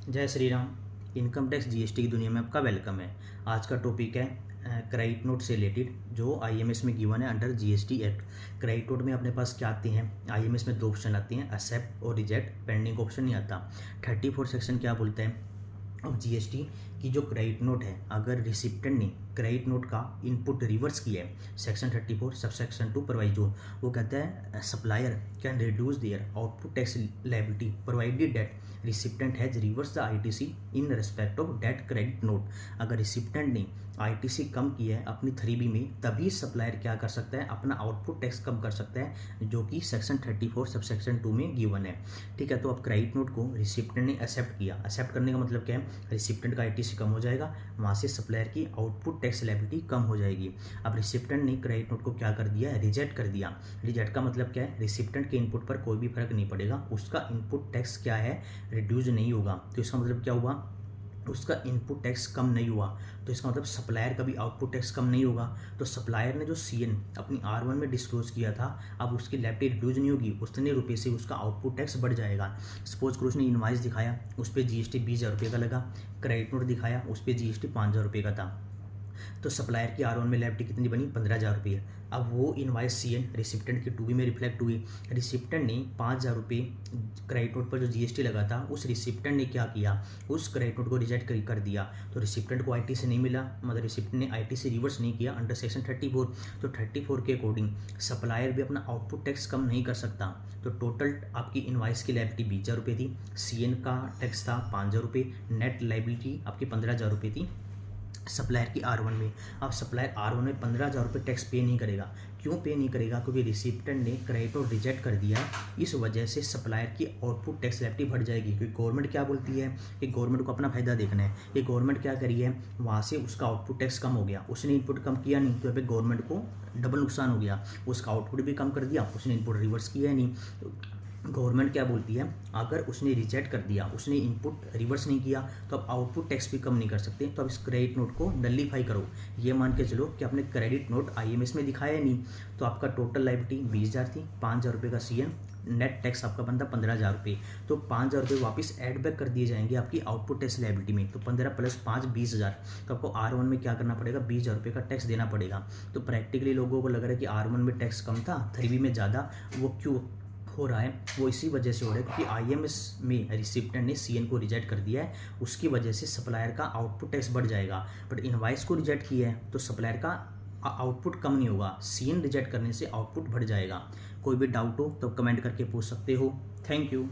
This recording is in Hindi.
जय Shri Ram. Income tax GST की दुनिया में आपका वेलकम है। आज का टॉपिक है क्रेडिट नोट से रिलेटेड जो आईएमएस में गिवन है under GST act. Credit note में अपने पास क्या आते हैं? आईएमएस में दो ऑप्शन आते हैं, एक्सेप्ट और रिजेक्ट। पेंडिंग ऑप्शन नहीं आता। 34 सेक्शन क्या बोलते हैं अब जीएसटी की जो क्रेडिट नोट है, अगर रिसिप्टेंट ने क्रेडिट नोट का इनपुट रिवर्स किया है, सेक्शन 34 सब सेक्शन 2 प्रोवाइजो, वो कहता है supplier can reduce their output tax liability provided that recipient has reverse the ITC in respect of डेट क्रेडिट नोट। अगर रिसिप्टेंट ने आईटीसी कम किया है अपनी 3B में, तभी सप्लायर क्या कर सकता है, अपना आउटपुट टैक्स कम कर सकता है, जो कि सेक्शन 34 सब सेक्शन 2 में गिवन है। ठीक है, तो अब क्रेडिट नोट को रिसिप्टेंट ने एक्सेप्ट किया। एक्सेप्ट करने का मतलब क्या है? रिसिप्टेंट का आईटीसी कम हो जाएगा, वहाँ से सप्लायर की आउटपुट टैक्स लायबिलिटी कम हो जाएगी। अब रिसिप्टेंट ने क्रेडिट नोट को क्या कर दिया है? रिजेक्ट कर दिया। रिजेक्ट का मतलब क्या है? रिसिप्टेंट के इनपुट पर कोई भी फर्क नहीं पड़ेगा, उसका इनपुट टैक्स क्या है, रिड्यूस नहीं होगा। तो इसका मतलब क्या हुआ? उसका इनपुट टैक्स कम नहीं हुआ, तो इसका मतलब सप्लायर का भी आउटपुट टैक्स कम नहीं होगा। तो सप्लायर ने जो सीएन अपनी R1 में डिस्क्लोज किया था, अब उसकी लायबिलिटी रिड्यूस नहीं होगी, उतने रुपये से उसका आउटपुट टैक्स बढ़ जाएगा। सपोज करो उसने इनवाइस दिखाया, उस पर जीएसटी 20,000 रुपये का लगा। क्रेडिट नोट दिखाया, उस पर जीएसटी 5,000 रुपये का था। तो सप्लायर की R1 में लायबिलिटी कितनी बनी? 15,000 रुपये। अब वो इनवाइस सीएन रिसिप्टेंट की 2B में रिफ्लेक्ट हुई। रिसिप्टेंट ने 5,000 रुपये क्रेडिट नोट पर जो जीएसटी लगा था, उस रिसिप्टेंट ने क्या किया? उस क्रेडिट नोट को रिजेक्ट कर दिया। तो रिसिप्टेंट को आईटीसी नहीं मिला, मतलब रिसिप्टेंट ने आईटीसी रिवर्स नहीं किया अंडर सेक्शन 34। तो 34 के अकॉर्डिंग सप्लायर भी अपना आउटपुट टैक्स कम नहीं कर सकता। तो टोटल आपकी इनवाइस की लायबिलिटी 20,000 रुपये थी, सीएन का टैक्स था 5,000 रुपये, नेट लायबिलिटी आपकी 15,000 रुपये थी सप्लायर की R1 में। अब सप्लायर R1 में 15,000 रुपये टैक्स पे नहीं करेगा। क्यों पे नहीं करेगा? क्योंकि रिसिप्टेंट ने क्रेडिट नोट रिजेक्ट कर दिया। इस वजह से सप्लायर की आउटपुट टैक्स लायबिलिटी बढ़ जाएगी, क्योंकि गवर्नमेंट क्या बोलती है कि गवर्नमेंट को अपना फायदा देखना है। ये गवर्नमेंट क्या करी है, वहाँ से उसका आउटपुट टैक्स कम हो गया, उसने इनपुट कम किया नहीं, तो यहाँ पे गवर्नमेंट को डबल नुकसान हो गया। उसका आउटपुट भी कम कर दिया, उसने इनपुट रिवर्स किया नहीं। गवर्नमेंट क्या बोलती है, अगर उसने रिजेक्ट कर दिया, उसने इनपुट रिवर्स नहीं किया, तो अब आउटपुट टैक्स भी कम नहीं कर सकते। तो अब इस क्रेडिट नोट को नलिफाई करो। ये मान के चलो कि आपने क्रेडिट नोट आईएमएस में दिखाया नहीं, तो आपका टोटल लायबिलिटी 20,000 थी, 5,000 रुपये का सीएन, नेट टैक्स आपका बनता 15,000 रुपये। तो 5,000 रुपये वापस एड बैक कर दिए जाएंगे आपकी आउटपुट टैक्स लायबिलिटी में। तो 15 + 5 20,000। तो आपको R1 में क्या करना पड़ेगा? 20,000 रुपये का टैक्स देना पड़ेगा। तो प्रैक्टिकली लोगों को लग रहा है कि R1 में टैक्स कम था, 3B में ज़्यादा। वो क्यों हो रहा है? वो इसी वजह से हो रहा है क्योंकि आईएमएस में रिसिप्टेंट ने सीएन को रिजेक्ट कर दिया है, उसकी वजह से सप्लायर का आउटपुट टैक्स बढ़ जाएगा। बट इनवाइस को रिजेक्ट किया है तो सप्लायर का आउटपुट कम नहीं होगा, सीएन रिजेक्ट करने से आउटपुट बढ़ जाएगा। कोई भी डाउट हो तो कमेंट करके पूछ सकते हो। Thank you.